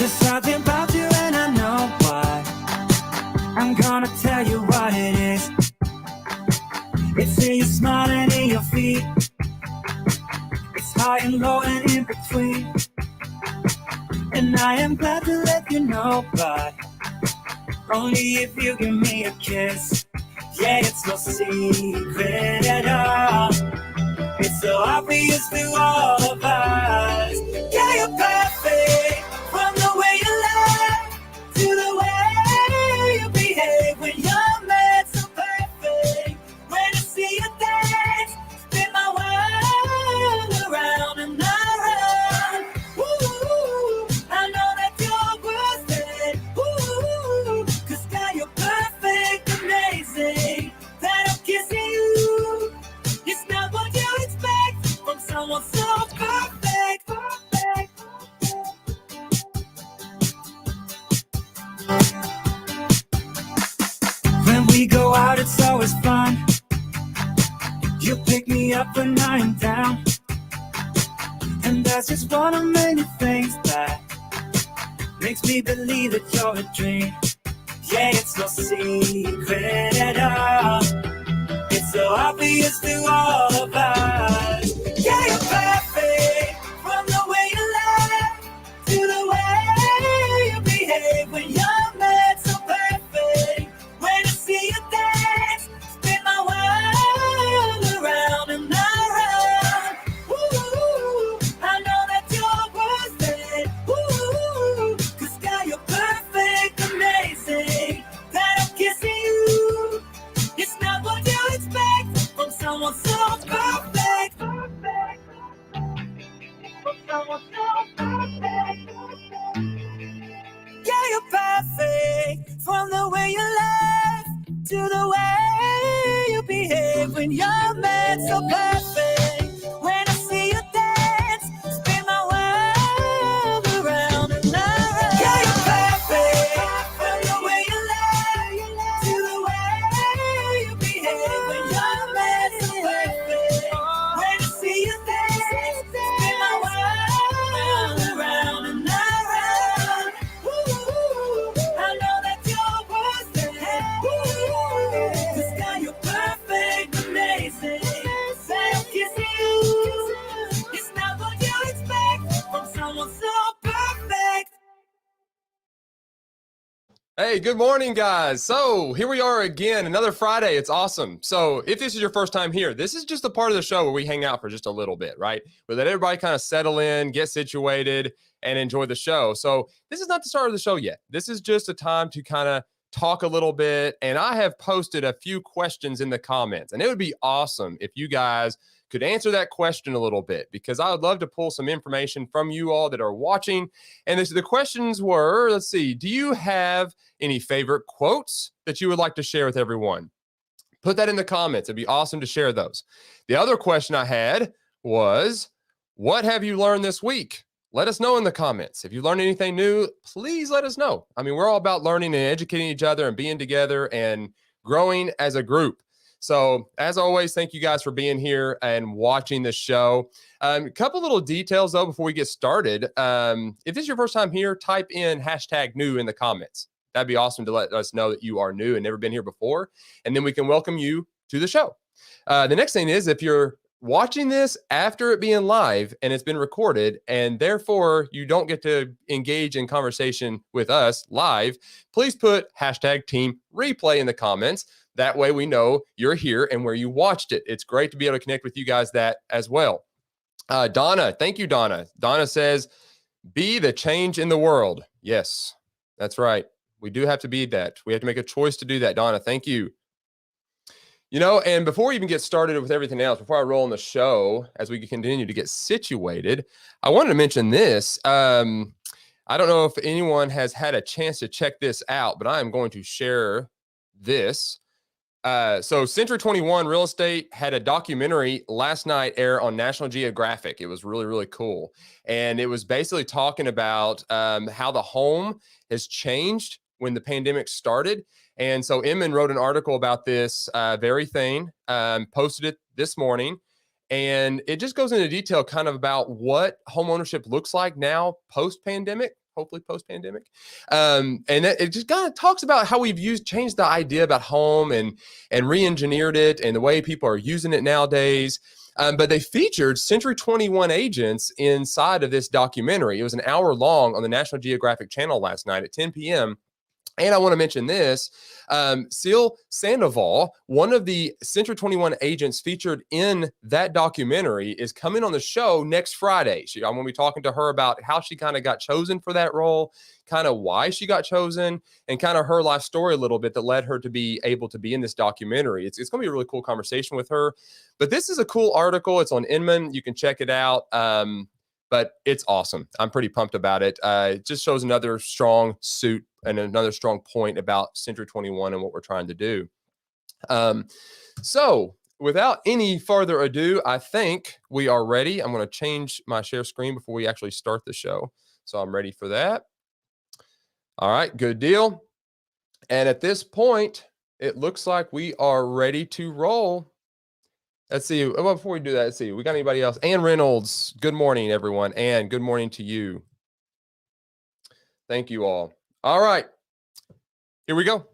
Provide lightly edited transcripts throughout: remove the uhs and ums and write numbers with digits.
There's something about you and I know why. I'm gonna tell you what it is. It's in your smile and in your feet. It's high and low and in between. And I am glad to let you know why. Only if you give me a kiss. Yeah, it's no secret at all. It's so obvious to all of us. Yeah, you're perfect. From the way you laugh to the way you behave when you're mad, so perfect. When I see you dance, spin my world around and around. Ooh, I know that you're worth it. Ooh, 'cause girl, you're perfect, amazing. That I'm kissing you, it's not what you expect from someone so perfect, perfect. When we go out, it's always fun. You pick me up when I'm down. And that's just one of many things that makes me believe that you're a dream. Yeah, it's no secret at all. It's so obvious to all of us. Yeah, you're perfect. From the way you laugh to the way you behave when you're mad, so perfect. When I see you dance, spin my world around and around. Ooh, I know that you're worth it. Ooh, 'cause girl, you're perfect, amazing. That I'm kissing you, it's not what you expect from someone so perfect. From someone so perfect. Yeah, you're perfect. From the way you laugh to the way you behave when you're mad, so perfect. When I see you dance, spin my world around and around. Yeah, you're perfect. From the way you laugh to the way you behave when you're mad, so perfect. When I see you dance, spin my world around and around. Ooh, I know that you're worth it. Ooh, 'cause girl, you're perfect, amazing. Say I'm kissing you, it's not what you expect from someone so perfect. Hey, good morning, guys. So here we are again, another Friday. It's awesome. So if this is your first time here, this is just a part of the show where we hang out for just a little bit, right? We let everybody kind of settle in, get situated, and enjoy the show. So this is not the start of the show yet. This is just a time to kind of talk a little bit. And I have posted a few questions in the comments, and it would be awesome if you guys could answer that question a little bit, because I would love to pull some information from you all that are watching. And the questions were, let's see, do you have any favorite quotes that you would like to share with everyone? Put that in the comments. It'd be awesome to share those. The other question I had was, what have you learned this week? Let us know in the comments. If you learned anything new, please let us know. I mean, we're all about learning and educating each other and being together and growing as a group. So as always, thank you guys for being here and watching the show. A couple little details though before we get started. If this is your first time here, type in #new in the comments. That'd be awesome to let us know that you are new and never been here before. And then we can welcome you to the show. The next thing is, if you're watching this after it being live and it's been recorded, and therefore you don't get to engage in conversation with us live, please put #team replay in the comments. That way we know you're here and where you watched it. It's great to be able to connect with you guys that as well. Donna, thank you, Donna. Donna says, be the change in the world. Yes, that's right. We do have to be that. We have to make a choice to do that, Donna. Thank you. You know, and before we even get started with everything else, before I roll on the show, as we continue to get situated, I wanted to mention this. I don't know if anyone has had a chance to check this out, but I am going to share this. So Century 21 Real Estate had a documentary last night air on National Geographic. It was really, really cool. And it was basically talking about how the home has changed when the pandemic started. And so Inman wrote an article about this very thing, posted it this morning. And it just goes into detail kind of about what homeownership looks like now post-pandemic. hopefully post-pandemic. And it just kind of talks about how we've changed the idea about home and re-engineered it and the way people are using it nowadays. But they featured Century 21 agents inside of this documentary. It was an hour long on the National Geographic Channel last night at 10 p.m. And I want to mention this, Seal Sandoval, one of the Century 21 agents featured in that documentary, is coming on the show next Friday. I'm going to be talking to her about how she kind of got chosen for that role, kind of why she got chosen, and kind of her life story a little bit that led her to be able to be in this documentary. It's going to be a really cool conversation with her. But this is a cool article. It's on Inman. You can check it out. But it's awesome. I'm pretty pumped about it. It just shows another strong suit and another strong point about Century 21 and what we're trying to do. So without any further ado, I think we are ready. I'm going to change my share screen before we actually start the show. So I'm ready for that. All right, good deal. And at this point, it looks like we are ready to roll. Let's see. Well, before we do that, let's see. We got anybody else? Ann Reynolds. Good morning, everyone. Ann, good morning to you. Thank you all. All right. Here we go.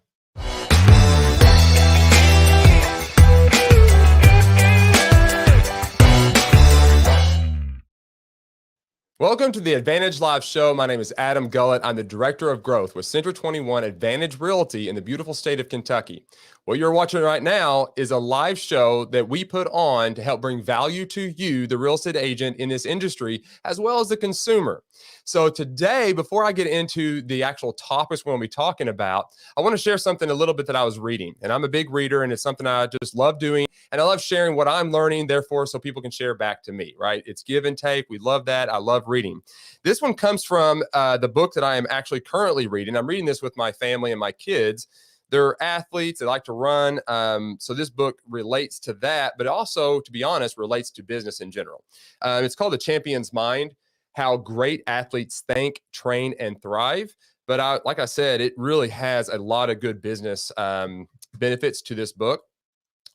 Welcome to the Advantage Live Show. My name is Adam Gullett. I'm the Director of Growth with Century 21 Advantage Realty in the beautiful state of Kentucky. What you're watching right now is a live show that we put on to help bring value to you, the real estate agent in this industry, as well as the consumer. So today, before I get into the actual topics we're going to be talking about, I want to share something a little bit that I was reading. And I'm a big reader, and it's something I just love doing. And I love sharing what I'm learning, therefore, so people can share back to me, right? It's give and take. We love that. I love reading. This one comes from the book that I am actually currently reading. I'm reading this with my family and my kids. They're athletes. They like to run. So this book relates to that, but also, to be honest, relates to business in general. It's called The Champion's Mind: How Great Athletes Think, Train, and Thrive. But like I said, it really has a lot of good business benefits to this book.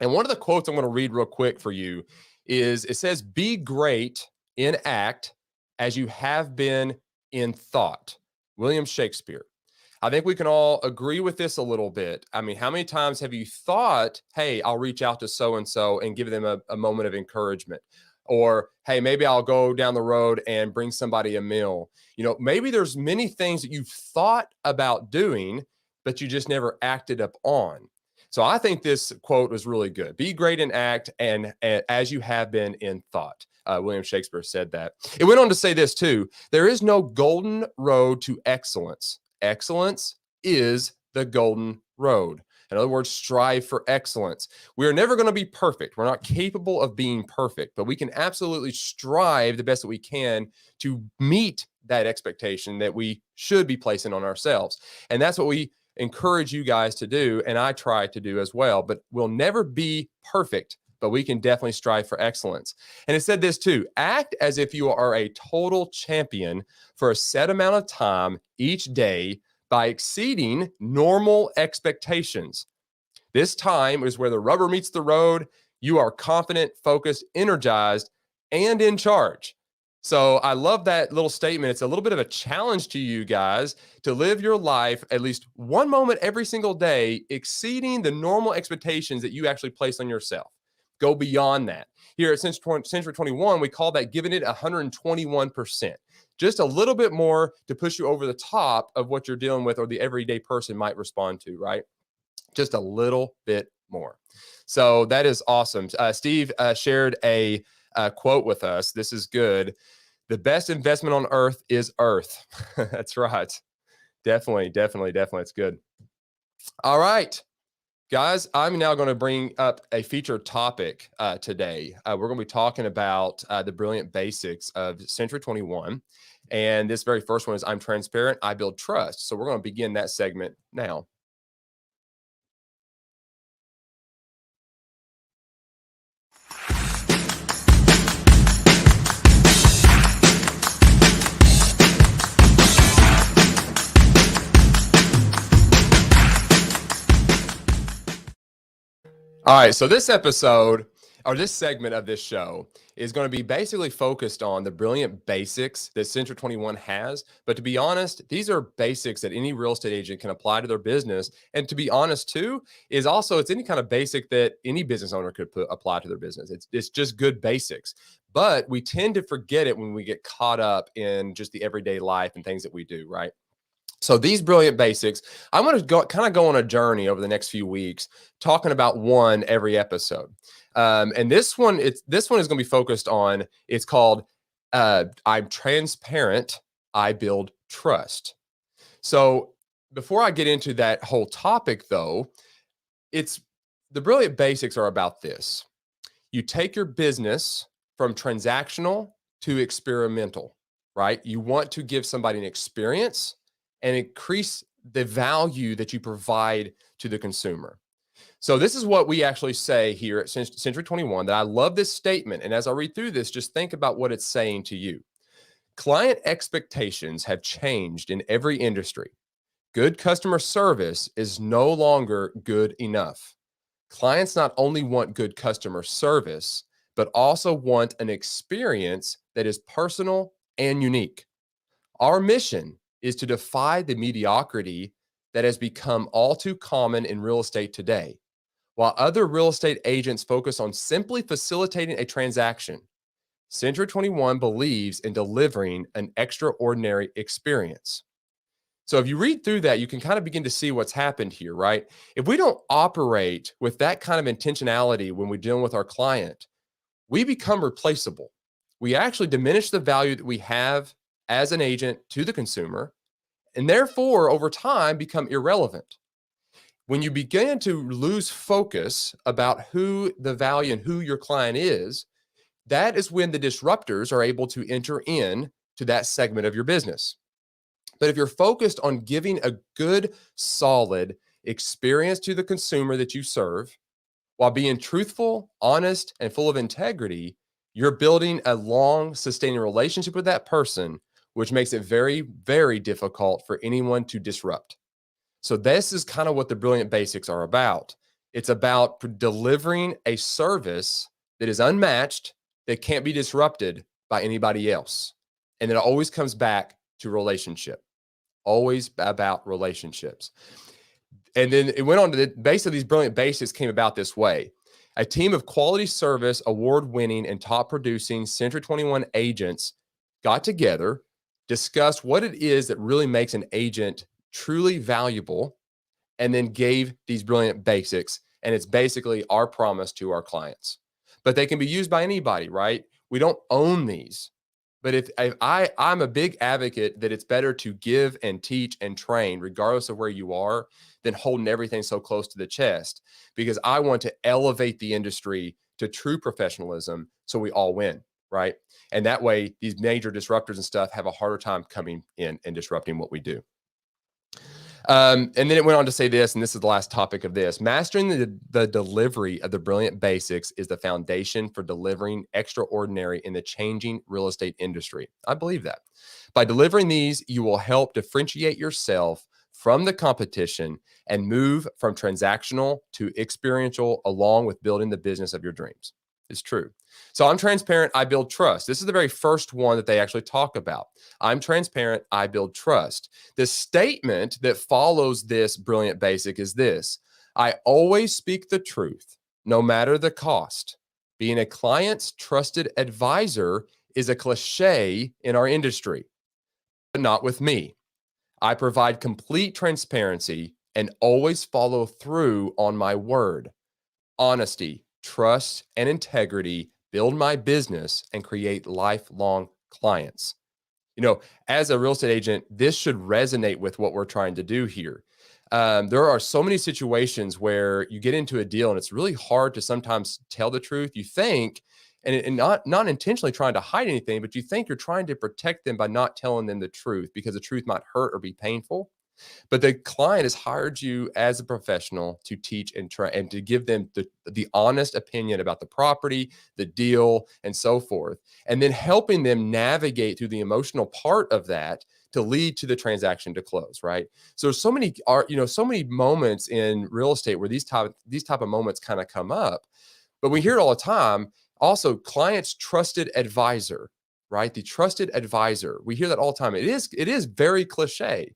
And one of the quotes I'm going to read real quick for you is, it says, "Be great in act as you have been in thought." William Shakespeare. I think we can all agree with this a little bit. I mean, how many times have you thought, hey, I'll reach out to so-and-so and give them a moment of encouragement? Or, hey, maybe I'll go down the road and bring somebody a meal. You know, maybe there's many things that you've thought about doing, but you just never acted up on. So I think this quote was really good. Be great in act and as you have been in thought. William Shakespeare said that. It went on to say this too: there is no golden road to excellence. Excellence is the golden road. In other words, strive for excellence. We're never going to be perfect. We're not capable of being perfect, but we can absolutely strive the best that we can to meet that expectation that we should be placing on ourselves. And that's what we encourage you guys to do, and I try to do as well. But we'll never be perfect, but we can definitely strive for excellence. And it said this too: act as if you are a total champion for a set amount of time each day by exceeding normal expectations. This time is where the rubber meets the road. You are confident, focused, energized, and in charge. So I love that little statement. It's a little bit of a challenge to you guys to live your life at least one moment every single day, exceeding the normal expectations that you actually place on yourself. Go beyond that. Here at Century 21, we call that giving it 121%. Just a little bit more to push you over the top of what you're dealing with or the everyday person might respond to, right? Just a little bit more. So that is awesome. Steve shared a quote with us. This is good. The best investment on earth is earth. That's right. Definitely. It's good. All right. Guys, I'm now going to bring up a featured topic today. We're going to be talking about the brilliant basics of Century 21. And this very first one is, I'm transparent, I build trust. So we're going to begin that segment now. All right, so this episode, or this segment of this show is going to be basically focused on the brilliant basics that Century 21 has. But to be honest, these are basics that any real estate agent can apply to their business. And to be honest, too, is also it's any kind of basic that any business owner could apply to their business. It's just good basics. But we tend to forget it when we get caught up in just the everyday life and things that we do, right? So these brilliant basics, I'm going to go on a journey over the next few weeks, talking about one every episode. And this one is going to be focused on. It's called "I'm transparent. I build trust." So before I get into that whole topic, though, it's the brilliant basics are about this. You take your business from transactional to experimental, right? You want to give somebody an experience and increase the value that you provide to the consumer. So this is what we actually say here at Century 21, that I love this statement. And as I read through this, just think about what it's saying to you. Client expectations have changed in every industry. Good customer service is no longer good enough. Clients not only want good customer service, but also want an experience that is personal and unique. Our mission is to defy the mediocrity that has become all too common in real estate today. While other real estate agents focus on simply facilitating a transaction, Century 21 believes in delivering an extraordinary experience. So if you read through that, you can kind of begin to see what's happened here, right? If we don't operate with that kind of intentionality when we're dealing with our client, we become replaceable. We actually diminish the value that we have as an agent to the consumer, and therefore, over time, become irrelevant. When you begin to lose focus about who the value and who your client is, that is when the disruptors are able to enter in to that segment of your business. But if you're focused on giving a good, solid experience to the consumer that you serve, while being truthful, honest, and full of integrity, you're building a long, sustaining relationship with that person, which makes it very, very difficult for anyone to disrupt. So this is kind of what the brilliant basics are about. It's about delivering a service that is unmatched, that can't be disrupted by anybody else. And it always comes back to relationship, always about relationships. And then it went on to the base of these brilliant basics came about this way. A team of quality service, award-winning, and top-producing Century 21 agents got together, discussed what it is that really makes an agent truly valuable, and then gave these brilliant basics. And it's basically our promise to our clients. But they can be used by anybody, right? We don't own these. But if I'm a big advocate that it's better to give and teach and train, regardless of where you are, than holding everything so close to the chest, because I want to elevate the industry to true professionalism so we all win, right? And that way, these major disruptors and stuff have a harder time coming in and disrupting what we do. And then it went on to say this, and this is the last topic of this. Mastering the delivery of the brilliant basics is the foundation for delivering extraordinary in the changing real estate industry. I believe that. By delivering these, you will help differentiate yourself from the competition and move from transactional to experiential, along with building the business of your dreams. It's true. So I'm transparent, I build trust. This is the very first one that they actually talk about. I'm transparent, I build trust. The statement that follows this brilliant basic is this: I always speak the truth, no matter the cost. Being a client's trusted advisor is a cliche in our industry, but not with me. I provide complete transparency and always follow through on my word. Honesty, trust, and integrity build my business and create lifelong clients. You know, as a real estate agent, this should resonate with what we're trying to do here. There are so many situations where you get into a deal and it's really hard to sometimes tell the truth. You think, and not intentionally trying to hide anything, but you think you're trying to protect them by not telling them the truth because the truth might hurt or be painful. But the client has hired you as a professional to teach and try and to give them the honest opinion about the property, the deal, and so forth, and then helping them navigate through the emotional part of that to lead to the transaction to close, right? So so many moments in real estate where these type of moments kind of come up But we hear it all the time. Also, client's trusted advisor, right? The trusted advisor. We hear that all the time. It is very cliche.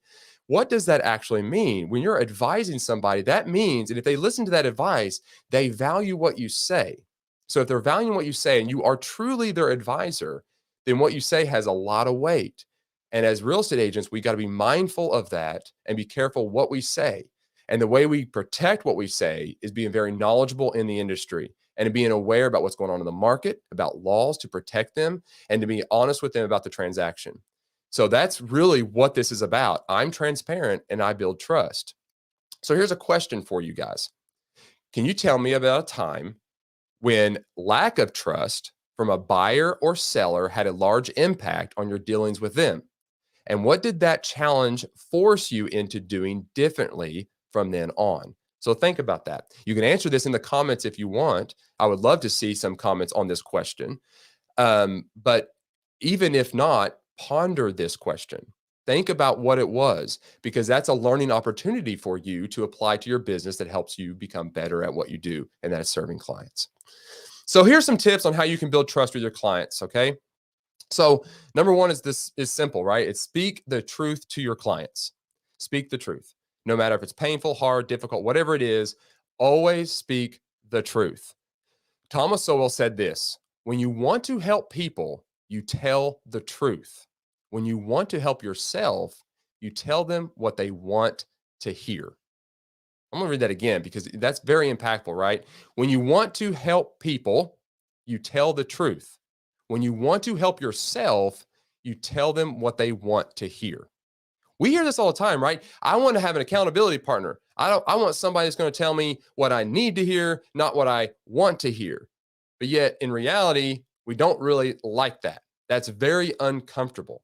What does that actually mean? When you're advising somebody, that means, and if they listen to that advice, they value what you say. So if they're valuing what you say and you are truly their advisor, then what you say has a lot of weight. And as real estate agents, we got to be mindful of that and be careful what we say. And the way we protect what we say is being very knowledgeable in the industry and being aware about what's going on in the market, about laws to protect them, and to be honest with them about the transaction. So that's really what this is about. I'm transparent and I build trust. So here's a question for you guys. Can you tell me about a time when lack of trust from a buyer or seller had a large impact on your dealings with them? And what did that challenge force you into doing differently from then on? So think about that. You can answer this in the comments if you want. I would love to see some comments on this question. But even if not, ponder this question. Think about what it was, because that's a learning opportunity for you to apply to your business that helps you become better at what you do, and that is serving clients. So here's some tips on how you can build trust with your clients, okay? So number one is simple, right? It's speak the truth to your clients. Speak the truth. No matter if it's painful, hard, difficult, whatever it is, always speak the truth. Thomas Sowell said this: when you want to help people, you tell the truth. When you want to help yourself, you tell them what they want to hear. I'm going to read that again because that's very impactful, right? When you want to help people, you tell the truth. When you want to help yourself, you tell them what they want to hear. We hear this all the time, right? I want to have an accountability partner. I want somebody that's going to tell me what I need to hear, not what I want to hear. But yet in reality, we don't really like that. That's very uncomfortable.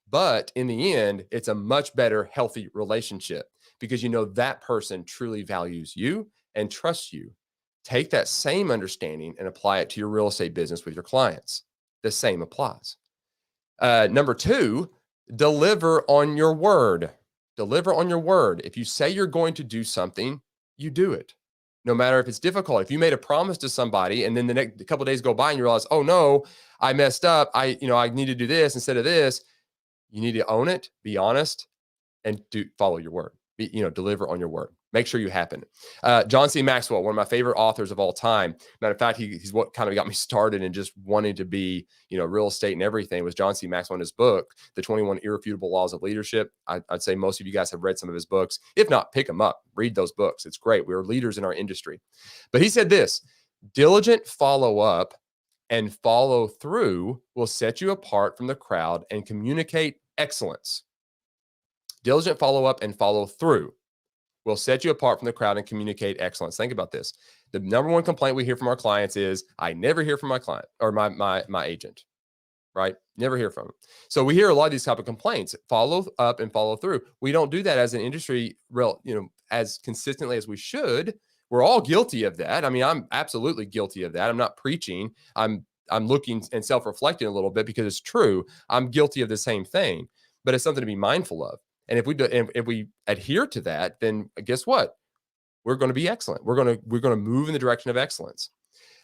But in the end, it's a much better, healthy relationship because you know that person truly values you and trusts you. Take that same understanding and apply it to your real estate business with your clients. The same applies. Number two, deliver on your word. Deliver on your word. If you say you're going to do something, you do it. No matter if it's difficult. If you made a promise to somebody and then the next couple of days go by and you realize, oh no, I messed up. I need to do this instead of this. You need to own it, be honest, and follow your word. Deliver on your word. Make sure you happen. John C. Maxwell, one of my favorite authors of all time. Matter of fact, he's what kind of got me started in just wanting to be, real estate and everything, was John C. Maxwell in his book, The 21 Irrefutable Laws of Leadership. I'd say most of you guys have read some of his books. If not, pick them up. Read those books. It's great. We're leaders in our industry. But he said this: diligent follow-up and follow through will set you apart from the crowd and communicate excellence. Diligent follow-up and follow through will set you apart from the crowd and communicate excellence. Think about this. The number one complaint we hear from our clients is, I never hear from my client or my agent, right? Never hear from them. So we hear a lot of these type of complaints. Follow up and follow through. We don't do that as an industry as consistently as we should. We're all guilty of that. I mean, I'm absolutely guilty of that. I'm not preaching. I'm looking and self-reflecting a little bit because it's true. I'm guilty of the same thing, but it's something to be mindful of. And if we adhere to that, then guess what? We're going to be excellent. We're going to move in the direction of excellence.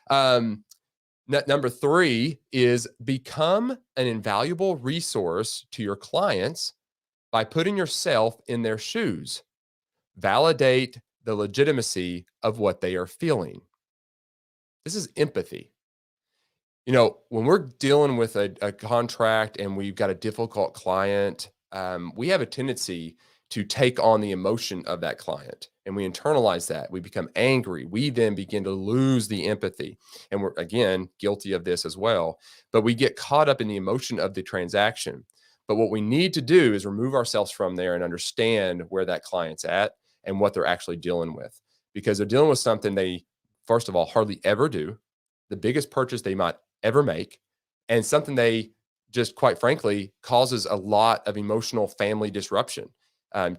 Number three is become an invaluable resource to your clients by putting yourself in their shoes. Validate the legitimacy of what they are feeling. This is empathy. When we're dealing with a contract and we've got a difficult client, we have a tendency to take on the emotion of that client, and we internalize that. We become angry. We then begin to lose the empathy, and we're, again, guilty of this as well. But we get caught up in the emotion of the transaction. But what we need to do is remove ourselves from there and understand where that client's at and what they're actually dealing with, because they're dealing with something they, first of all, hardly ever do, the biggest purchase they might ever make, and something they just, quite frankly, causes a lot of emotional family disruption.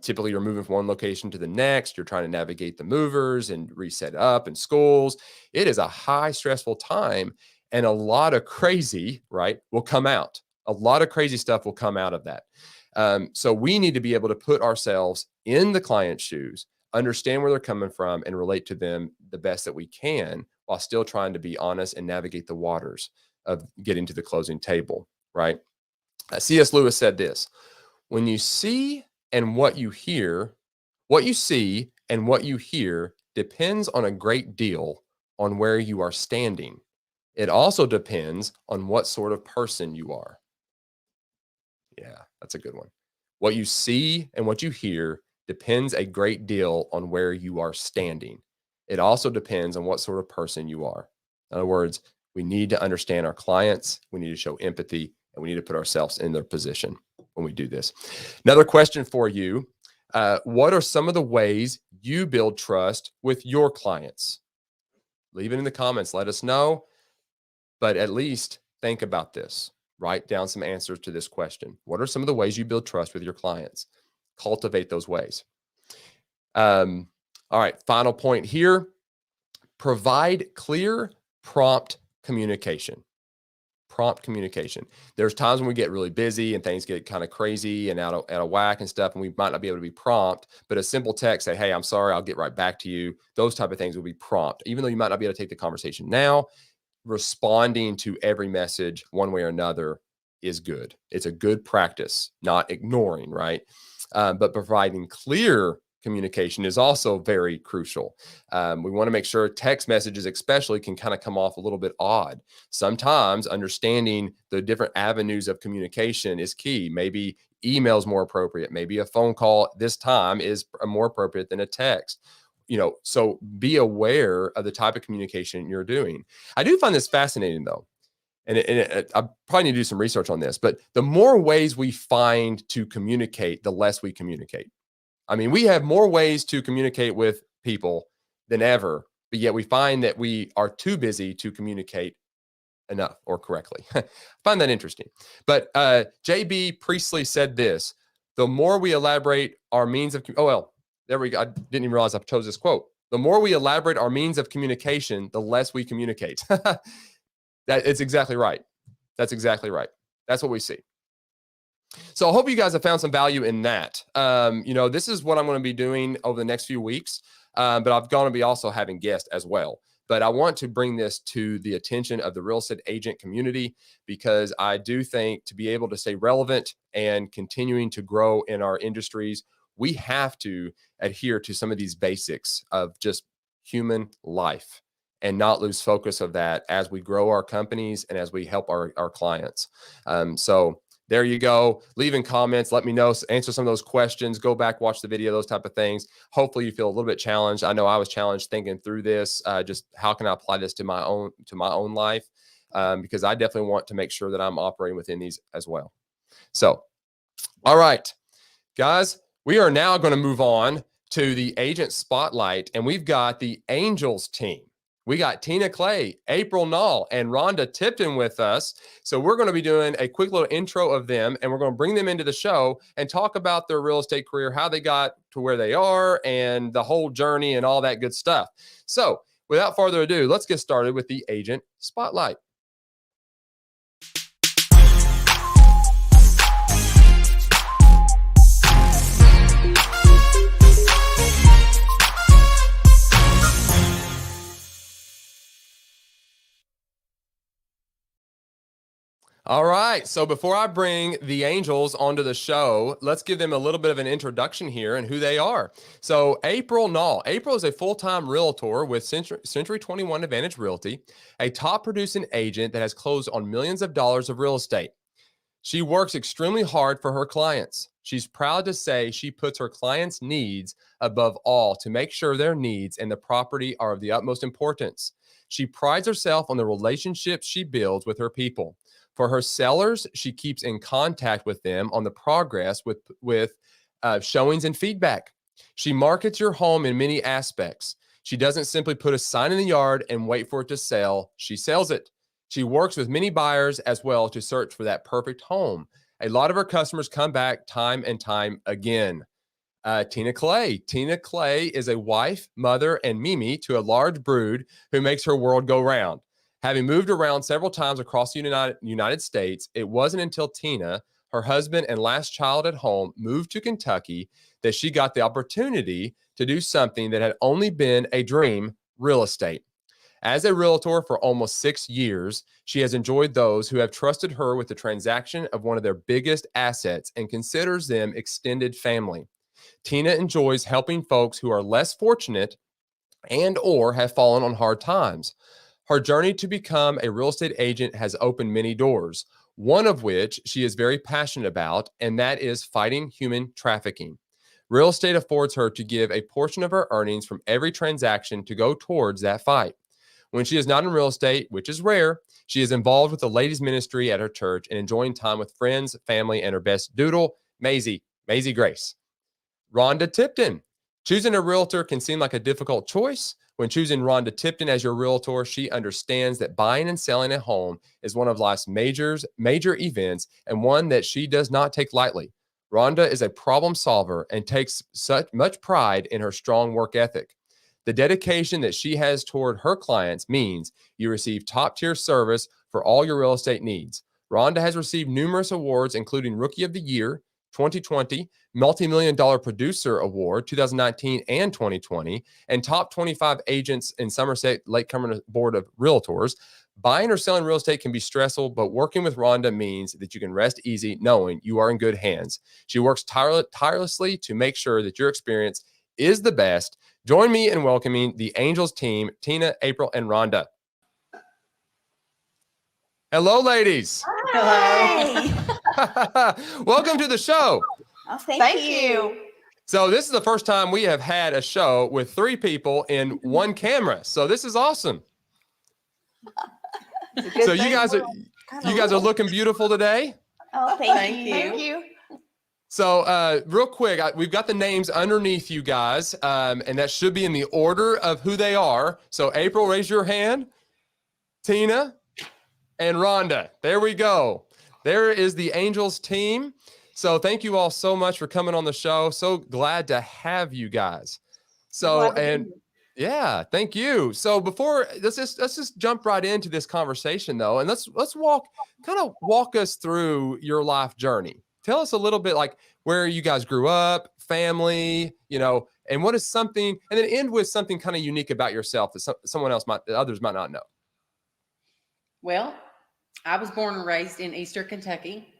Typically, you're moving from one location to the next. You're trying to navigate the movers and reset up and schools. It is a high, stressful time, and a lot of crazy, right, will come out. A lot of crazy stuff will come out of that. So we need to be able to put ourselves in the client's shoes, understand where they're coming from, and relate to them the best that we can while still trying to be honest and navigate the waters of getting to the closing table, right? C.S. Lewis said this: when you see and what you hear, what you see and what you hear depends on a great deal on where you are standing. It also depends on what sort of person you are. Yeah, that's a good one. What you see and what you hear depends a great deal on where you are standing. It also depends on what sort of person you are. In other words, we need to understand our clients, we need to show empathy, and we need to put ourselves in their position when we do this. Another question for you: what are some of the ways you build trust with your clients? Leave it in the comments. Let us know. But at least think about this. Write down some answers to this question. What are some of the ways you build trust with your clients? Cultivate those ways. All right. Final point here: provide clear, prompt communication. Prompt communication. There's times when we get really busy and things get kind of crazy and out of whack and stuff, and we might not be able to be prompt, but a simple text, say, hey, I'm sorry, I'll get right back to you. Those type of things will be prompt. Even though you might not be able to take the conversation now, responding to every message one way or another is good. It's a good practice, not ignoring, right? But providing clear communication is also very crucial. We want to make sure text messages especially can kind of come off a little bit odd. Sometimes understanding the different avenues of communication is key. Maybe email is more appropriate. Maybe a phone call this time is more appropriate than a text. So be aware of the type of communication you're doing. I do find this fascinating though. And I probably need to do some research on this, but the more ways we find to communicate, the less we communicate. I mean, we have more ways to communicate with people than ever, but yet we find that we are too busy to communicate enough or correctly. I find that interesting. But J.B. Priestley said this: the more we elaborate our means of, there we go. I didn't even realize I chose this quote. The more we elaborate our means of communication, the less we communicate. It's exactly right. That's exactly right. That's what we see. So I hope you guys have found some value in that. This is what I'm going to be doing over the next few weeks, but I'm going to be also having guests as well. But I want to bring this to the attention of the real estate agent community, because I do think to be able to stay relevant and continuing to grow in our industries, we have to adhere to some of these basics of just human life and not lose focus of that as we grow our companies and as we help our clients. So there you go. Leave in comments. Let me know. Answer some of those questions. Go back, watch the video, those type of things. Hopefully you feel a little bit challenged. I know I was challenged thinking through this. Just how can I apply this to my own life? Because I definitely want to make sure that I'm operating within these as well. So, all right, guys, we are now going to move on to the agent spotlight, and we've got the Angels team. We got Tina Clay, April Nalle, and Ronda Tipton with us. So we're going to be doing a quick little intro of them, and we're going to bring them into the show and talk about their real estate career, how they got to where they are, and the whole journey and all that good stuff. So without further ado, let's get started with the Agent Spotlight. All right. So before I bring the Angels onto the show, let's give them a little bit of an introduction here and who they are. So April Nalle. April is a full-time realtor with Century 21 Advantage Realty, a top producing agent that has closed on millions of dollars of real estate. She works extremely hard for her clients. She's proud to say she puts her clients' needs above all to make sure their needs and the property are of the utmost importance. She prides herself on the relationships she builds with her people. For her sellers, she keeps in contact with them on the progress with showings and feedback. She markets your home in many aspects. She doesn't simply put a sign in the yard and wait for it to sell. She sells it. She works with many buyers as well to search for that perfect home. A lot of her customers come back time and time again. Tina Clay. Tina Clay is a wife, mother, and Mimi to a large brood who makes her world go round. Having moved around several times across the United States, it wasn't until Tina, her husband, and last child at home moved to Kentucky that she got the opportunity to do something that had only been a dream: real estate. As a realtor for almost 6 years, she has enjoyed those who have trusted her with the transaction of one of their biggest assets and considers them extended family. Tina enjoys helping folks who are less fortunate and or have fallen on hard times. Her journey to become a real estate agent has opened many doors, one of which she is very passionate about, and that is fighting human trafficking. Real estate affords her to give a portion of her earnings from every transaction to go towards that fight. When she is not in real estate, which is rare, she is involved with the ladies' ministry at her church and enjoying time with friends, family, and her best doodle, Maisie Grace. Rhonda Tipton. Choosing a realtor can seem like a difficult choice. When choosing Rhonda Tipton as your realtor, she understands that buying and selling a home is one of life's major events and one that she does not take lightly. Rhonda is a problem solver and takes such much pride in her strong work ethic. The dedication that she has toward her clients means you receive top-tier service for all your real estate needs. Rhonda has received numerous awards, including Rookie of the Year, 2020, Multi-Million Dollar Producer Award, 2019 and 2020, and Top 25 Agents in Somerset Lake Cumberland Board of Realtors. Buying or selling real estate can be stressful, but working with Rhonda means that you can rest easy knowing you are in good hands. She works tirelessly to make sure that your experience is the best. Join me in welcoming the Angels team, Tina, April, and Rhonda. Hello, ladies. Hi. Welcome to the show. Oh, thank you. So this is the first time we have had a show with 3 people in one camera. So this is awesome. So you guys are looking beautiful today. Oh, thank you. So real quick, we've got the names underneath you guys, and that should be in the order of who they are. So April, raise your hand. Tina and Rhonda. There we go. There is the Angels team. So thank you all so much for coming on the show. So glad to have you guys. So, and yeah, thank you. So before let's just jump right into this conversation though. And let's walk us through your life journey. Tell us a little bit like where you guys grew up, family, and what is something, and then end with something kind of unique about yourself that others might not know. Well, I was born and raised in Eastern Kentucky.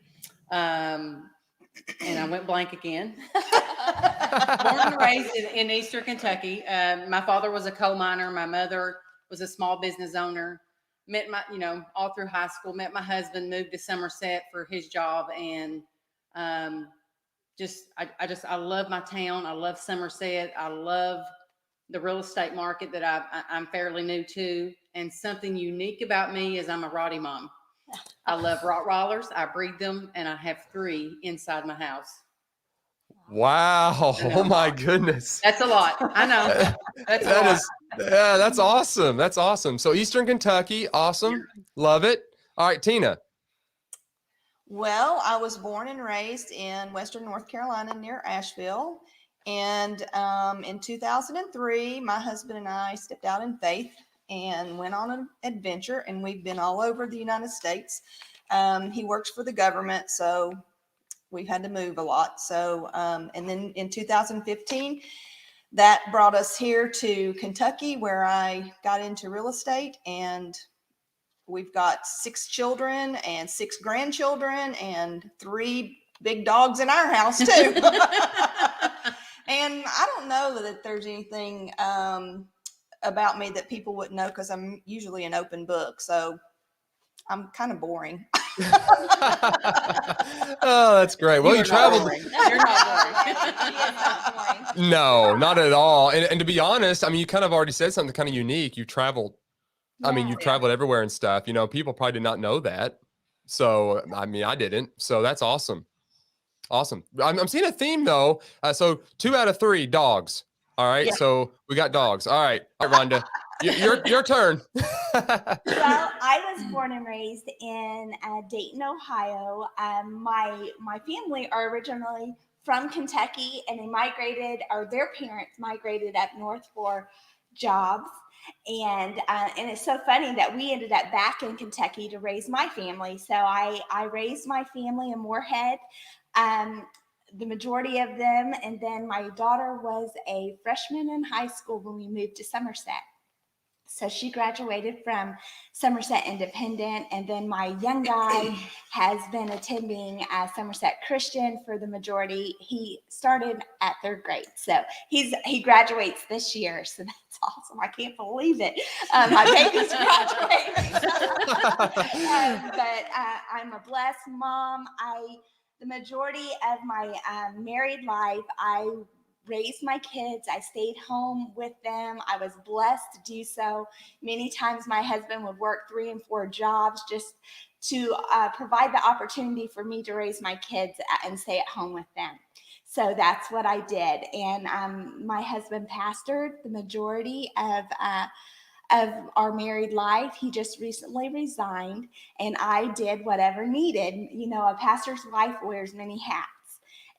And I went blank again. Born and raised in Eastern Kentucky. My father was a coal miner. My mother was a small business owner. Met all through high school, met my husband, moved to Somerset for his job. And I love my town. I love Somerset. I love the real estate market that I'm fairly new to. And something unique about me is I'm a Rottie mom. I love Rottweilers. I breed them, and I have 3 inside my house. Wow! Oh my goodness, that's a lot. I know. That's awesome. That's awesome. So Eastern Kentucky, awesome, love it. All right, Tina. Well, I was born and raised in Western North Carolina near Asheville, and in 2003, my husband and I stepped out in faith and went on an adventure, and we've been all over the United States. He works for the government, so we've had to move a lot. So, and then in 2015, that brought us here to Kentucky, where I got into real estate, and we've got 6 children and 6 grandchildren and 3 big dogs in our house too. And I don't know that there's anything about me that people wouldn't know, because I'm usually an open book, so I'm kind of boring. Oh, that's great. Well, you traveled. You're not boring. No, not at all. And to be honest, I mean, you kind of already said something kind of unique. You traveled. I mean, you traveled everywhere and stuff. People probably did not know that. So, I mean, I didn't. So that's awesome. Awesome. I'm seeing a theme though. So 2 out of 3 dogs. All right. Yeah. So we got dogs. All right. Rhonda, your turn. Well, I was born and raised in Dayton, Ohio. My family are originally from Kentucky, and their parents migrated up north for jobs. And it's so funny that we ended up back in Kentucky to raise my family. So I raised my family in Moorhead, the majority of them. And then my daughter was a freshman in high school when we moved to Somerset. So she graduated from Somerset Independent, and then my young guy has been attending Somerset Christian for the majority. He started at 3rd grade, so he graduates this year. So that's awesome. I can't believe it. My baby's graduating. But I'm a blessed mom. The majority of my married life, I raised my kids. I stayed home with them. I was blessed to do so. Many times my husband would work 3 and 4 jobs just to provide the opportunity for me to raise my kids and stay at home with them. So that's what I did. And my husband pastored the majority of our married life. He just recently resigned, and I did whatever needed. You know, a pastor's wife wears many hats.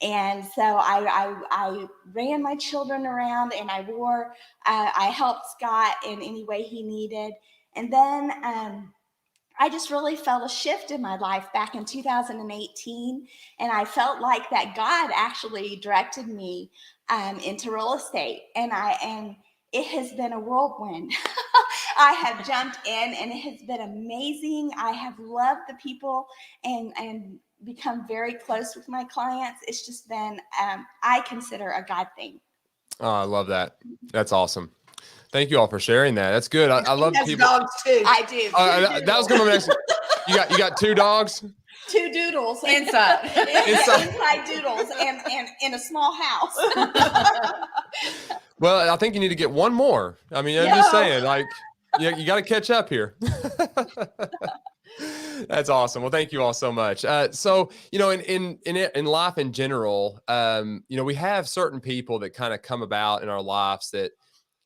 And so I ran my children around, and I helped Scott in any way he needed. And then I just really felt a shift in my life back in 2018. And I felt like that God actually directed me into real estate. And it has been a whirlwind. I have jumped in, and it has been amazing. I have loved the people and become very close with my clients. It's just been, I consider a God thing. Oh, I love that. That's awesome. Thank you all for sharing that. That's good. I love Has people. dogs too. I do. That was going to be next. You got 2 dogs? 2 doodles Inside. inside doodles, and in a small house. Well, I think you need to get 1 more. I mean, I'm just saying, like, you got to catch up here. That's awesome. Well, thank you all so much. So, you know, in life in general, you know, we have certain people that kind of come about in our lives that,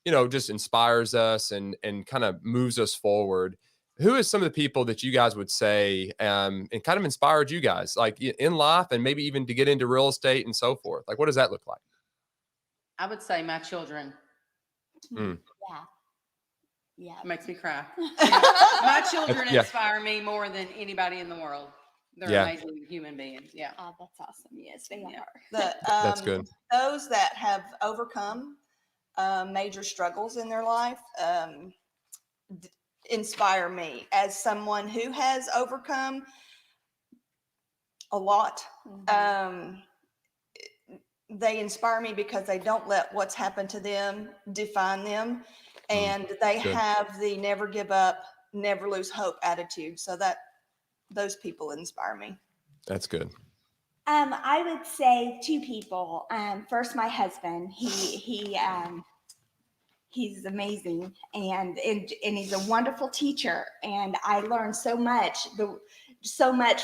you know, just inspires us and kind of moves us forward. Who is some of the people that you guys would say and kind of inspired you guys, like in life and maybe even to get into real estate and so forth? Like, what does that look like? I would say my children. Mm. Yeah. It makes me cry. My children Yeah. inspire me more than anybody in the world. They're amazing human beings. Yeah. Oh, that's awesome. Yes, they are. That's good. Those that have overcome major struggles in their life inspire me as someone who has overcome a lot. They inspire me because they don't let what's happened to them define them, and they have the never give up, never lose hope attitude. So those people inspire me. That's good. I would say 2 people. First, my husband. He's amazing, and he's a wonderful teacher, and I learned so much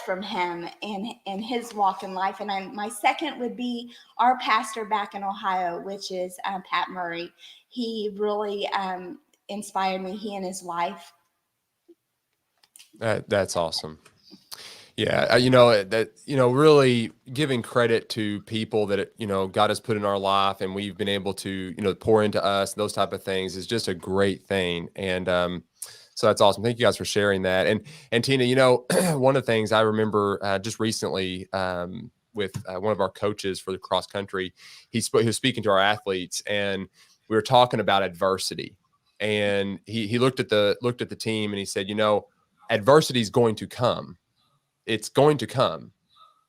from him and his walk in life. And my second would be our pastor back in Ohio, which is Pat Murray. He really inspired me. He and his wife. That's awesome. Yeah, you know, that, you know, really giving credit to people that, you know, God has put in our life and we've been able to, you know, pour into us, those type of things is just a great thing. And so that's awesome. Thank you guys for sharing that. And Tina, you know, one of the things I remember just recently with one of our coaches for the cross country, he was speaking to our athletes, and we were talking about adversity. And he looked at the team and he said, you know, adversity is going to come. It's going to come,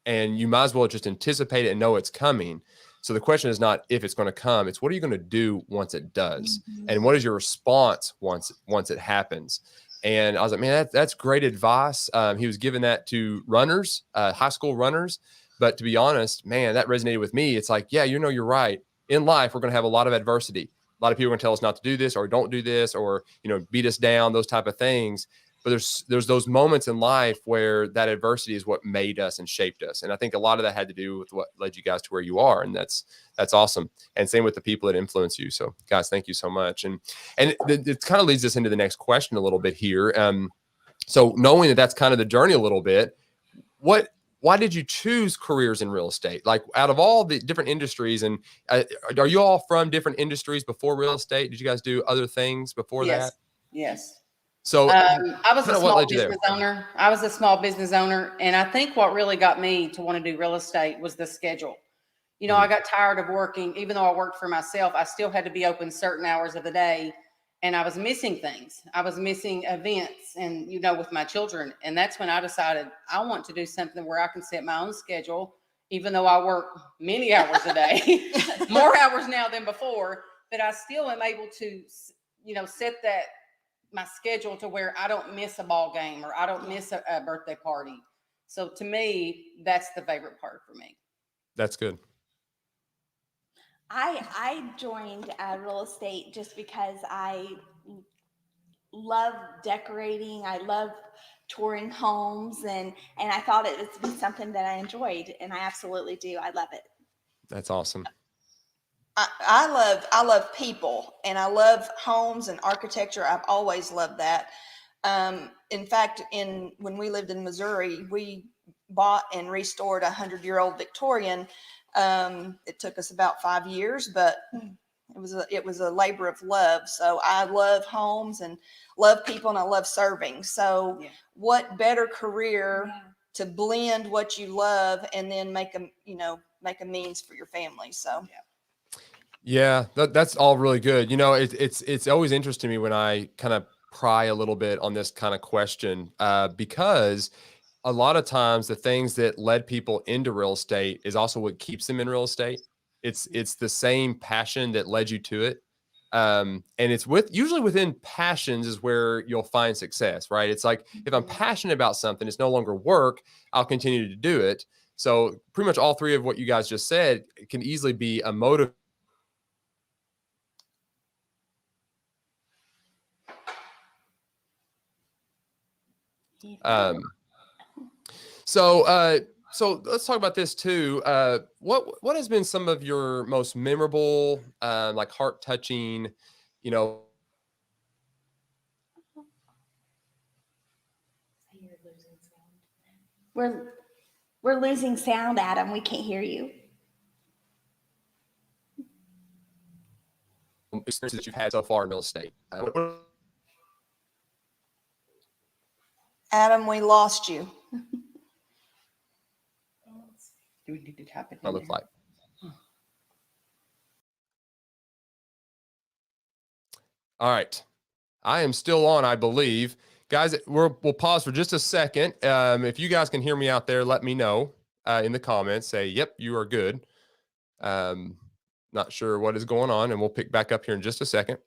and you might as well just anticipate it and know it's coming. So the question is not if it's going to come, it's what are you going to do once it does? And what is your response once it happens? And I was like, man, that's great advice. He was giving that to runners, high school runners. But to be honest, man, that resonated with me. It's like, yeah, you know, you're right. In life, we're going to have a lot of adversity. A lot of people are going to tell us not to do this or don't do this or, you know, beat us down, those type of things. But there's those moments in life where that adversity is what made us and shaped us. And I think a lot of that had to do with what led you guys to where you are. And that's awesome. And same with the people that influence you. So guys, thank you so much. And it kind of leads us into the next question a little bit here. So knowing that that's kind of the journey a little bit, why did you choose careers in real estate? Like out of all the different industries, and are you all from different industries before real estate? Did you guys do other things before that? Yes. So I was a what small led you there? business owner. And I think what really got me to want to do real estate was the schedule. You know, I got tired of working. Even though I worked for myself, I still had to be open certain hours of the day. and I was missing things. I was missing events and, with my children. And that's when I decided I want to do something where I can set my own schedule, even though I work many hours a day, more hours now than before, but I still am able to, set my schedule to where I don't miss a ball game or I don't miss a birthday party. So to me, that's the favorite part for me. That's good. I joined real estate just because I love decorating. I love touring homes, and I thought it would be something that I enjoyed, and I absolutely do. I love it. That's awesome. I love people, and I love homes and architecture. I've always loved that. In fact, when we lived in Missouri, we bought and restored 100-year-old Victorian. It took us about 5 years, but it was a labor of love. So I love homes and love people, and I love serving. So what better career to blend what you love and then make a means for your family. So yeah, that's all really good. It's always interesting to me when I kind of pry a little bit on this kind of question, because a lot of times the things that led people into real estate is also what keeps them in real estate. It's the same passion that led you to it. And it's usually within passions is where you'll find success, right? It's like, if I'm passionate about something, it's no longer work, I'll continue to do it. So pretty much all three of what you guys just said can easily be a motive. So let's talk about this too. What has been some of your most memorable, like heart touching, We're losing sound, Adam. We can't hear you. experiences that you've had so far in real estate? Adam, we lost you. Do we need to tap it? What look like? All right. I am still on, I believe. Guys, we'll pause for just a second. If you guys can hear me out there, let me know in the comments. Say, yep, you are good. Not sure what is going on, and we'll pick back up here in just a second.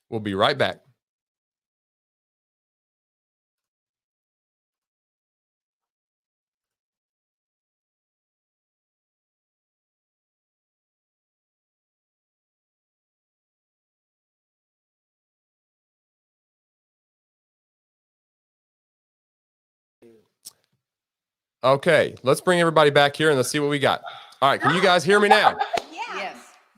We'll be right back. Okay, let's bring everybody back here and let's see what we got. All right, can you guys hear me now? Yes.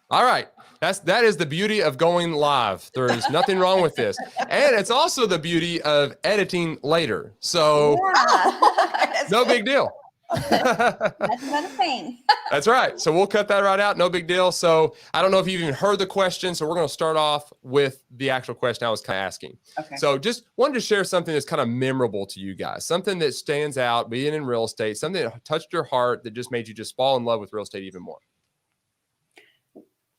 All right. That is the beauty of going live. There is nothing wrong with this. And it's also the beauty of editing later. So no big deal. That's another thing. That's right. So we'll cut that right out. No big deal. So I don't know if you even heard the question. So we're going to start off with the actual question I was kind of asking. Okay. So just wanted to share something that's kind of memorable to you guys, something that stands out being in real estate, something that touched your heart that just made you just fall in love with real estate even more.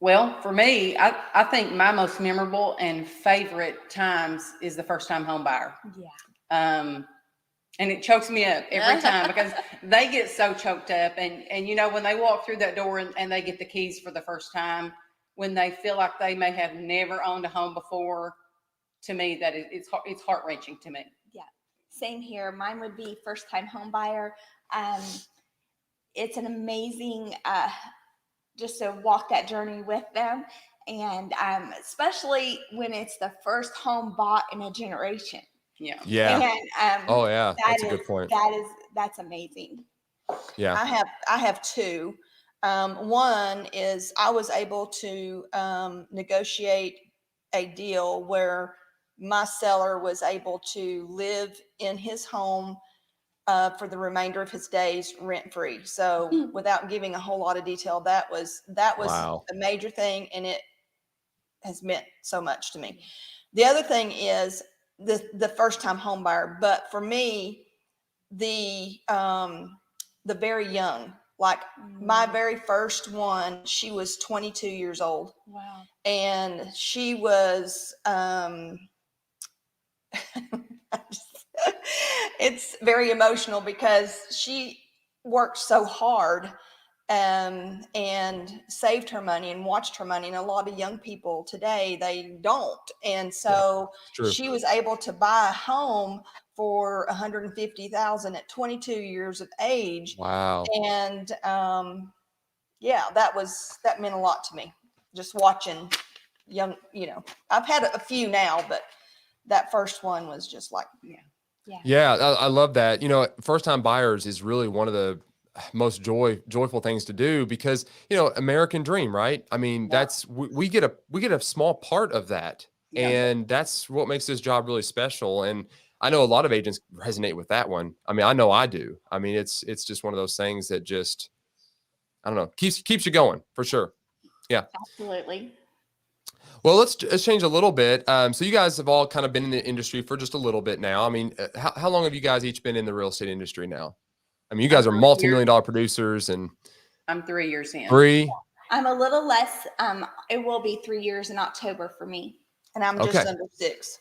Well, for me, I think my most memorable and favorite times is the first time home buyer. Yeah. And it chokes me up every time because they get so choked up. And you know, when they walk through that door and they get the keys for the first time, when they feel like they may have never owned a home before, to me, that it's heart-wrenching to me. Yeah. Same here. Mine would be first time home buyer. It's an amazing, just to walk that journey with them. And especially when it's the first home bought in a generation. Yeah. Yeah. And, Oh yeah. That's a good point. That's amazing. Yeah. I have two. One is I was able to negotiate a deal where my seller was able to live in his home for the remainder of his days rent free. So without giving a whole lot of detail, that was Wow. a major thing, and it has meant so much to me. The other thing is the first time home buyer, but for me, the very young, Like my very first one, she was 22 years old. Wow. And she was, it's very emotional because she worked so hard and saved her money and watched her money. And a lot of young people today, they don't. And so True. she was able to buy a home for $150,000 at 22 years of age. Wow. And yeah, that meant a lot to me. Just watching young, I've had a few now, but that first one was just like, Yeah, I love that. First time buyers is really one of the most joyful things to do because, American dream, right? I mean, that's, we get a small part of that. Yeah. And that's what makes this job really special. And I know a lot of agents resonate with that one. I mean, I know I do. I mean, it's just one of those things that just, I don't know, keeps you going for sure. Yeah. Absolutely. Well, let's change a little bit. So you guys have all kind of been in the industry for just a little bit now. I mean, how long have you guys each been in the real estate industry now? I mean, you guys are multi-million-dollar producers and I'm 3 years in. 3. I'm a little less. It will be 3 years in October for me. and I'm just under 6.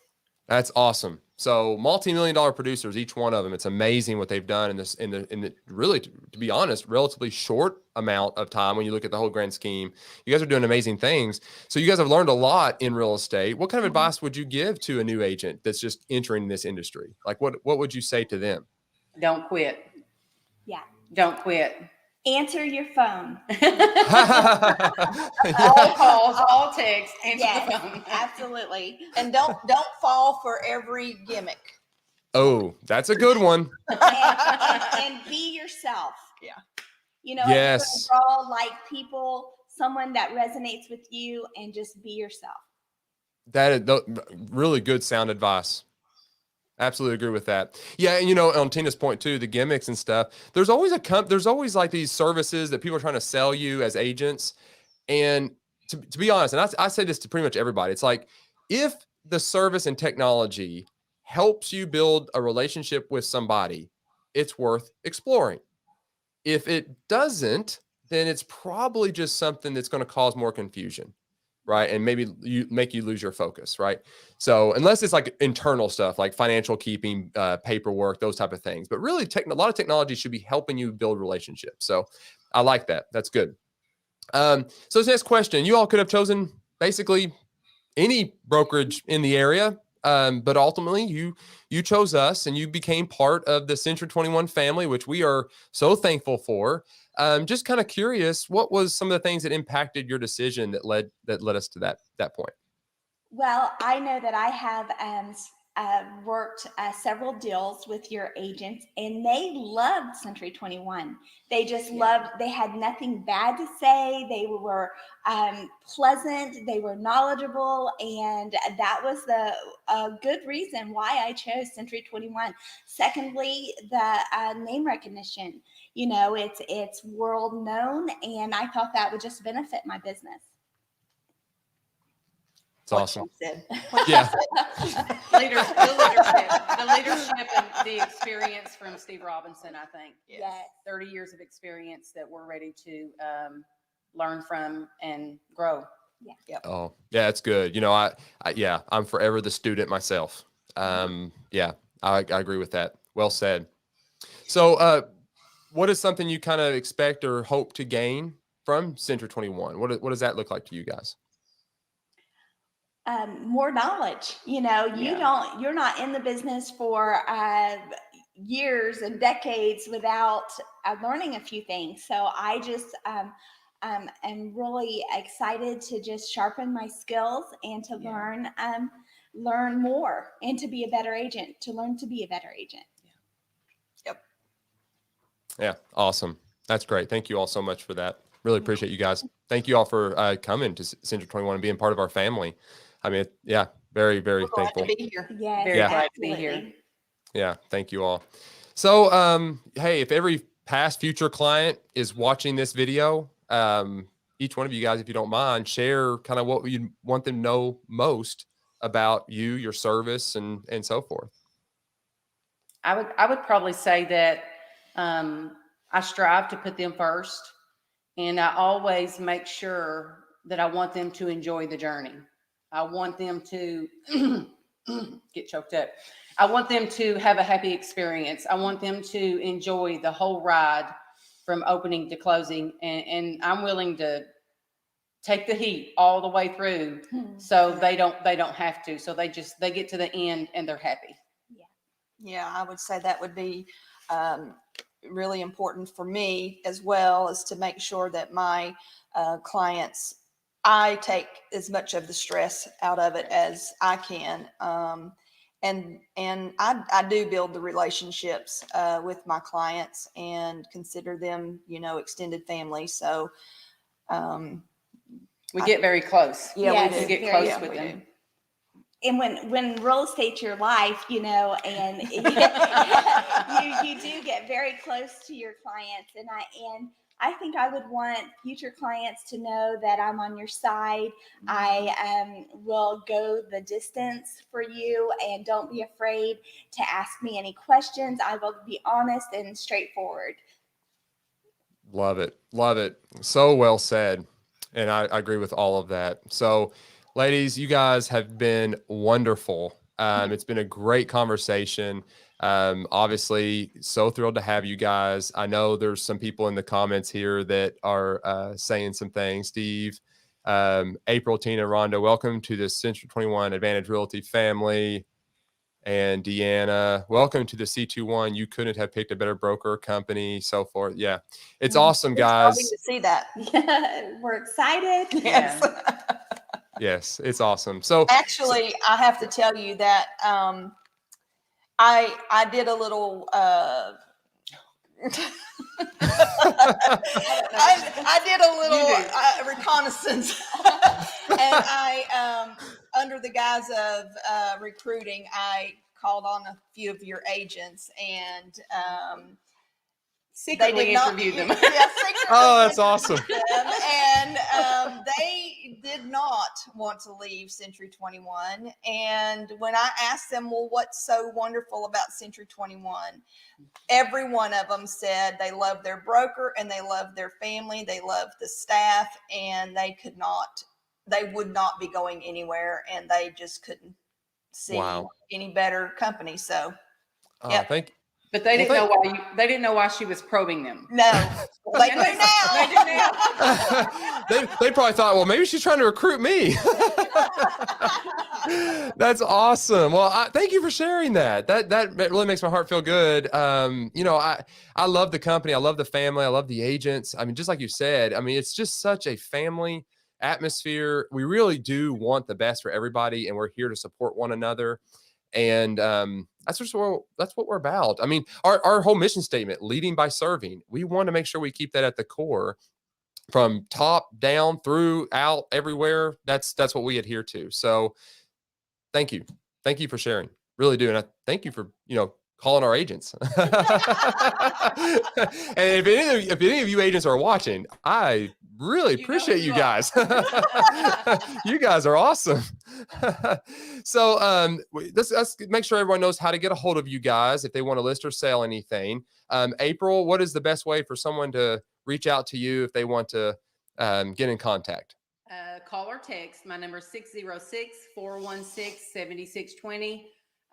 That's awesome. So multi-million-dollar producers, each one of them. It's amazing what they've done in the really, to be honest, relatively short amount of time when you look at the whole grand scheme. You guys are doing amazing things. So you guys have learned a lot in real estate. What kind of advice would you give to a new agent that's just entering this industry? Like what would you say to them? Don't quit. Yeah. Don't quit. Answer your phone. All calls, all texts, answer the Yes, phone. absolutely. And don't fall for every gimmick. Oh, that's a good one. And be yourself. Yeah. Yes. Draw like people, someone that resonates with you, and just be yourself. That is really good sound advice. Absolutely agree with that. Yeah, and on Tina's point too, the gimmicks and stuff. There's always there's always like these services that people are trying to sell you as agents. And to be honest, and I say this to pretty much everybody, it's like if the service and technology helps you build a relationship with somebody, it's worth exploring. If it doesn't, then it's probably just something that's going to cause more confusion. Right. And maybe make you lose your focus. Right. So unless it's like internal stuff like financial keeping, paperwork, those type of things, but really a lot of technology should be helping you build relationships. So I like that. That's good. So this next question, you all could have chosen basically any brokerage in the area. But ultimately you chose us and you became part of the Century 21 family, which we are so thankful for. Just kind of curious, what was some of the things that impacted your decision that led us to that point? Well, I know that I have worked several deals with your agents, and they loved Century 21. They just loved, they had nothing bad to say. They were pleasant, they were knowledgeable, and that was a good reason why I chose Century 21. Secondly, the name recognition. It's world known, and I thought that would just benefit my business. It's awesome. Yeah. The leadership and the experience from Steve Robinson, I think. Yes. 30 years of experience that we're ready to learn from and grow. Yeah. Yep. Oh, yeah, it's good. I'm forever the student myself. Yeah, I agree with that. Well said. So, what is something you kind of expect or hope to gain from Century 21? What does that look like to you guys? More knowledge. You're not in the business for years and decades without learning a few things. So I just am really excited to just sharpen my skills and to learn more and to be a better agent, to learn to be a better agent. Yep. Yeah. Awesome. That's great. Thank you all so much for that. Really appreciate you guys. Thank you all for coming to Century 21 and being part of our family. I mean, yeah, very, very thankful. Glad to be here. Yes, Very glad to be here. Yeah. Thank you all. So, hey, if every past future client is watching this video, each one of you guys, if you don't mind, share kind of what you want them to know most about you, your service, and so forth. I would probably say that I strive to put them first, and I always make sure that I want them to enjoy the journey. I want them to get choked up. I want them to have a happy experience. I want them to enjoy the whole ride from opening to closing, and I'm willing to take the heat all the way through, so they don't have to. So they get to the end and they're happy. Yeah, I would say that would be really important for me as well, is to make sure that my clients, I take as much of the stress out of it as I can. And I do build the relationships with my clients and consider them, extended family. So we get very close. Yeah, Yes, we do. We get very- close with we them. do. And when real estate's your life, and you do get very close to your clients, and I think I would want future clients to know that I'm on your side. I will go the distance for you, and don't be afraid to ask me any questions. I will be honest and straightforward. Love it. Love it. So well said. And I agree with all of that. So, ladies, you guys have been wonderful. It's been a great conversation. Obviously, so thrilled to have you guys. I know there's some people in the comments here that are saying some things. Steve, April, Tina, Ronda, welcome to the Century 21 Advantage Realty family. And Deanna, welcome to the C21. You couldn't have picked a better broker company, so forth. Yeah, it's awesome, We're starting guys. to see that. We're excited. Yes. Yes, it's awesome. So Actually, I have to tell you that I did a little I did a little reconnaissance, and I under the guise of recruiting, I called on a few of your agents, and Secretly interviewed them. Yeah, secretly Oh, that's awesome. interviewed them, and they did not want to leave Century 21. And when I asked them, well, what's so wonderful about Century 21? Every one of them said they love their broker and they love their family. They love the staff, and they would not be going anywhere, and they just couldn't see Wow. any better company. So, oh, thank But they didn't know why she was probing them. no, they do They do now. now. they probably thought, well, maybe she's trying to recruit me. That's awesome. Well, thank you for sharing that. That really makes my heart feel good. I love the company. I love the family. I love the agents. I mean, just like you said, I mean, it's just such a family atmosphere. We really do want the best for everybody, and we're here to support one another. And that's what we're about. I mean, our whole mission statement, leading by serving, we want to make sure we keep that at the core, from top down, through, out, everywhere. That's what we adhere to. So thank you for sharing, really do. And I thank you for calling our agents. And if any of you agents are watching, I really appreciate you guys. You guys are awesome. So let's make sure everyone knows how to get a hold of you guys if they want to list or sell anything. April, what is the best way for someone to reach out to you if they want to get in contact? Call or text. My number is 606-416-7620.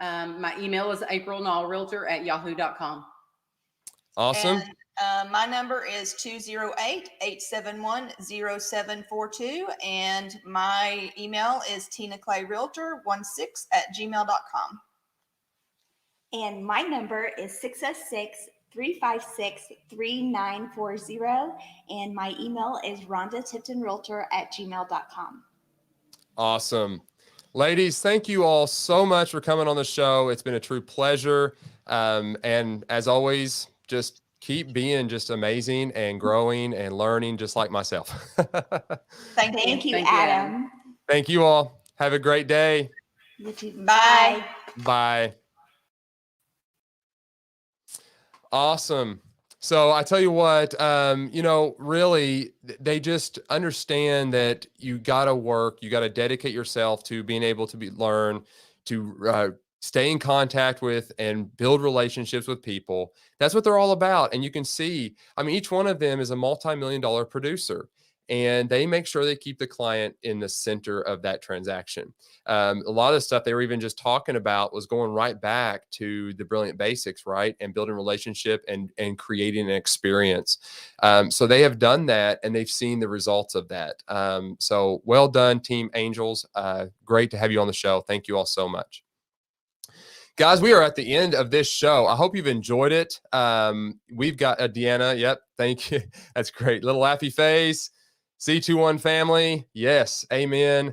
My email is aprilnallrealtor@yahoo.com. Awesome. And my number is 208-871-0742. And my email is tinaclayrealtor16@gmail.com. And my number is 606-356-3940. And my email is rondatiptonrealtor@gmail.com. Awesome. Ladies, thank you all so much for coming on the show. It's been a true pleasure. And as always, just keep being just amazing and growing and learning just like myself. Thank you, Adam. Thank you all. Have a great day. You too. Bye. Bye. Awesome. So I tell you what, really, they just understand that you got to work, you got to dedicate yourself to being able to learn, to stay in contact with and build relationships with people. That's what they're all about. And you can see, I mean, each one of them is a multi-million-dollar producer, and they make sure they keep the client in the center of that transaction. A lot of the stuff they were even just talking about was going right back to the brilliant basics, right? And building relationship and creating an experience. So they have done that, and they've seen the results of that. So well done, Team Angels. Great to have you on the show. Thank you all so much. Guys, we are at the end of this show. I hope you've enjoyed it. We've got Deanna. Yep. Thank you. That's great. Little laughy face. C21 family. Yes. Amen.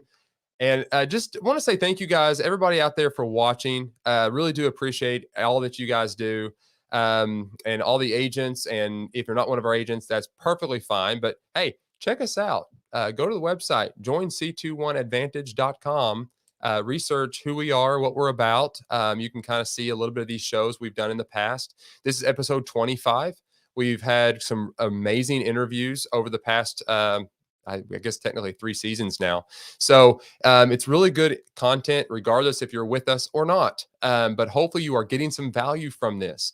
And I just want to say thank you guys, everybody out there, for watching. Really do appreciate all that you guys do, and all the agents. And if you're not one of our agents, that's perfectly fine. But hey, check us out. Go to the website, joinc21advantage.com. Research who we are, what we're about. You can kind of see a little bit of these shows we've done in the past. This is episode 25. We've had some amazing interviews over the past, I guess technically 3 seasons now. So it's really good content, regardless if you're with us or not. But hopefully you are getting some value from this.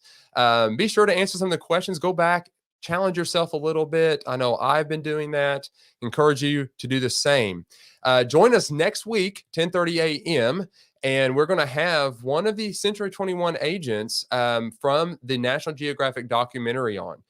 Be sure to answer some of the questions. Go back, challenge yourself a little bit. I know I've been doing that. Encourage you to do the same. Join us next week, 10:30 a.m., and we're going to have one of the Century 21 agents from the National Geographic documentary on.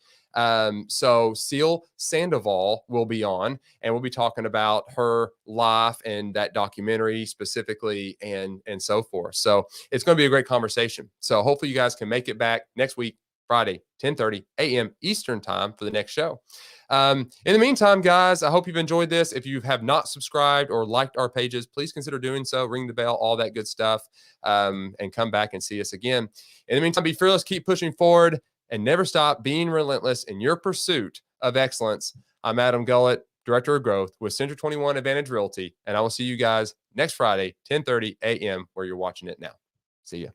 So Seal Sandoval will be on, and we'll be talking about her life and that documentary specifically, and so forth. So it's going to be a great conversation. So hopefully you guys can make it back next week, Friday, 10:30 a.m. Eastern time, for the next show. In the meantime, guys, I hope you've enjoyed this. If you have not subscribed or liked our pages, please consider doing so. Ring the bell, all that good stuff, and come back and see us again. In the meantime, be fearless, keep pushing forward, and never stop being relentless in your pursuit of excellence. I'm Adam Gullett, Director of Growth with Century 21 Advantage Realty, and I will see you guys next Friday, 10:30 a.m., where you're watching it now. See ya.